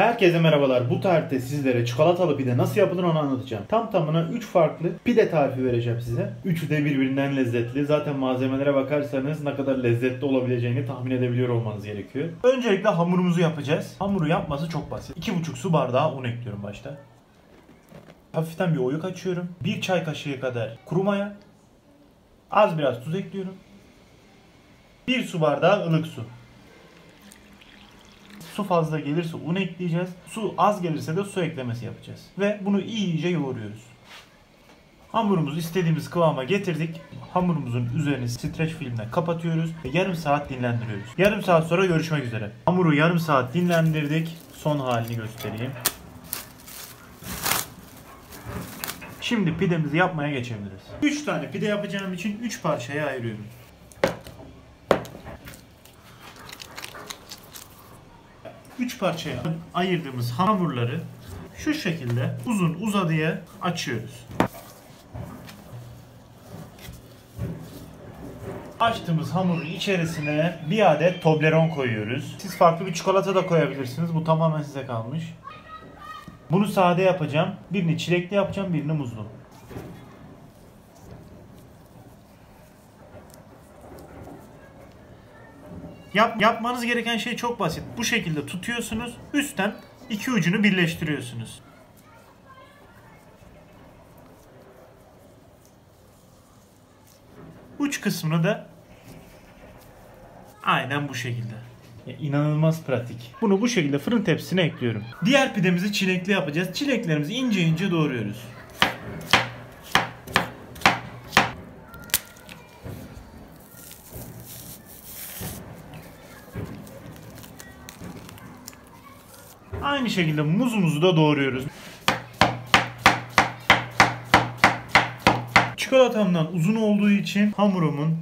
Herkese merhabalar. Bu tarifte sizlere çikolatalı pide nasıl yapılır onu anlatacağım. Tam tamına 3 farklı pide tarifi vereceğim size. Üçü de birbirinden lezzetli. Zaten malzemelere bakarsanız ne kadar lezzetli olabileceğini tahmin edebiliyor olmanız gerekiyor. Öncelikle hamurumuzu yapacağız. Hamuru yapması çok basit. 2,5 su bardağı un ekliyorum başta. Hafiften bir oyuk açıyorum. 1 çay kaşığı kadar kuru maya. Az biraz tuz ekliyorum. 1 su bardağı ılık su. Su fazla gelirse un ekleyeceğiz. Su az gelirse de su eklemesi yapacağız. Ve bunu iyice yoğuruyoruz. Hamurumuzu istediğimiz kıvama getirdik. Hamurumuzun üzerini streç filmle kapatıyoruz ve yarım saat dinlendiriyoruz. Yarım saat sonra görüşmek üzere. Hamuru yarım saat dinlendirdik. Son halini göstereyim. Şimdi pidemizi yapmaya geçebiliriz. 3 tane pide yapacağım için 3 parçaya ayırıyorum. Üç parçaya ayırdığımız hamurları şu şekilde uzun uzadıya açıyoruz. Açtığımız hamurun içerisine bir adet Toblerone koyuyoruz. Siz farklı bir çikolata da koyabilirsiniz. Bu tamamen size kalmış. Bunu sade yapacağım. Birini çilekli yapacağım, birini muzlu. Yapmanız gereken şey çok basit. Bu şekilde tutuyorsunuz. Üstten iki ucunu birleştiriyorsunuz. Uç kısmını da aynen bu şekilde. İnanılmaz pratik. Bunu bu şekilde fırın tepsisine ekliyorum. Diğer pidemizi çilekli yapacağız. Çileklerimizi ince ince doğruyoruz. Aynı şekilde muzumuzu da doğruyoruz. Çikolatamdan uzun olduğu için hamurumun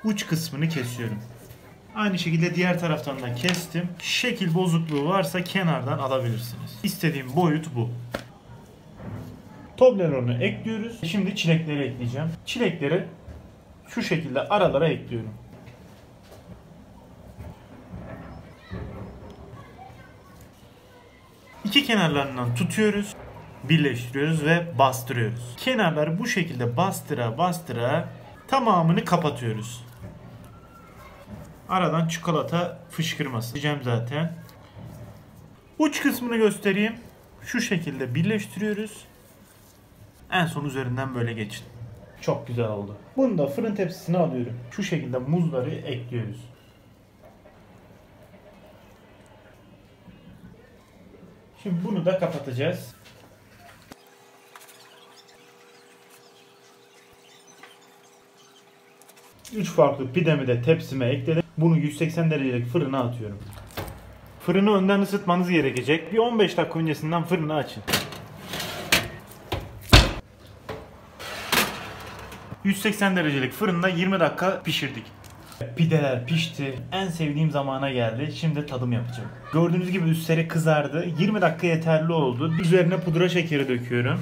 uç kısmını kesiyorum. Aynı şekilde diğer taraftan da kestim. Şekil bozukluğu varsa kenardan alabilirsiniz. İstediğim boyut bu. Toblerone'u ekliyoruz. Şimdi çilekleri ekleyeceğim. Çilekleri şu şekilde aralara ekliyorum. İki kenarlarından tutuyoruz, birleştiriyoruz ve bastırıyoruz. Kenarları bu şekilde bastıra bastıra tamamını kapatıyoruz. Aradan çikolata fışkırması diyeceğim zaten. Uç kısmını göstereyim. Şu şekilde birleştiriyoruz. En son üzerinden böyle geçin. Çok güzel oldu. Bunu da fırın tepsisine alıyorum. Şu şekilde muzları ekliyoruz. Şimdi bunu da kapatacağız. Üç farklı pidemi de tepsime ekledim. Bunu 180 derecelik fırına atıyorum. Fırını önden ısıtmanız gerekecek. Bir 15 dakika öncesinden fırını açın. 180 derecelik fırında 20 dakika pişirdik. Pideler pişti. En sevdiğim zamana geldi. Şimdi tadım yapacağım. Gördüğünüz gibi üstleri kızardı. 20 dakika yeterli oldu. Üzerine pudra şekeri döküyorum.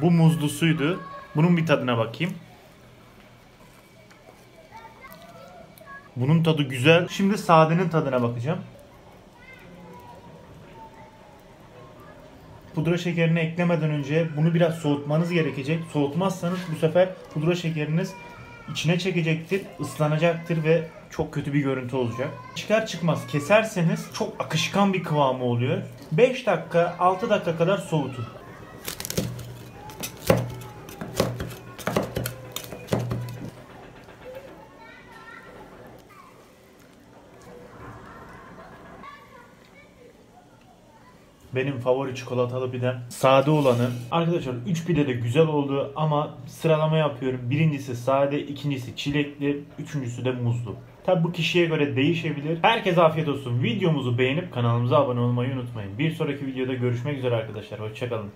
Bu muzlu suydu. Bunun bir tadına bakayım. Bunun tadı güzel. Şimdi sadenin tadına bakacağım. Pudra şekerini eklemeden önce bunu biraz soğutmanız gerekecek. Soğutmazsanız bu sefer pudra şekeriniz içine çekecektir, ıslanacaktır ve çok kötü bir görüntü olacak. Çıkar çıkmaz keserseniz çok akışkan bir kıvamı oluyor. 5 dakika, 6 dakika kadar soğutun. Benim favori çikolatalı pidem sade olanı. Arkadaşlar 3 pide de güzel oldu ama sıralama yapıyorum. Birincisi sade, ikincisi çilekli, üçüncüsü de muzlu. Tabi bu kişiye göre değişebilir. Herkese afiyet olsun. Videomuzu beğenip kanalımıza abone olmayı unutmayın. Bir sonraki videoda görüşmek üzere arkadaşlar. Hoşçakalın.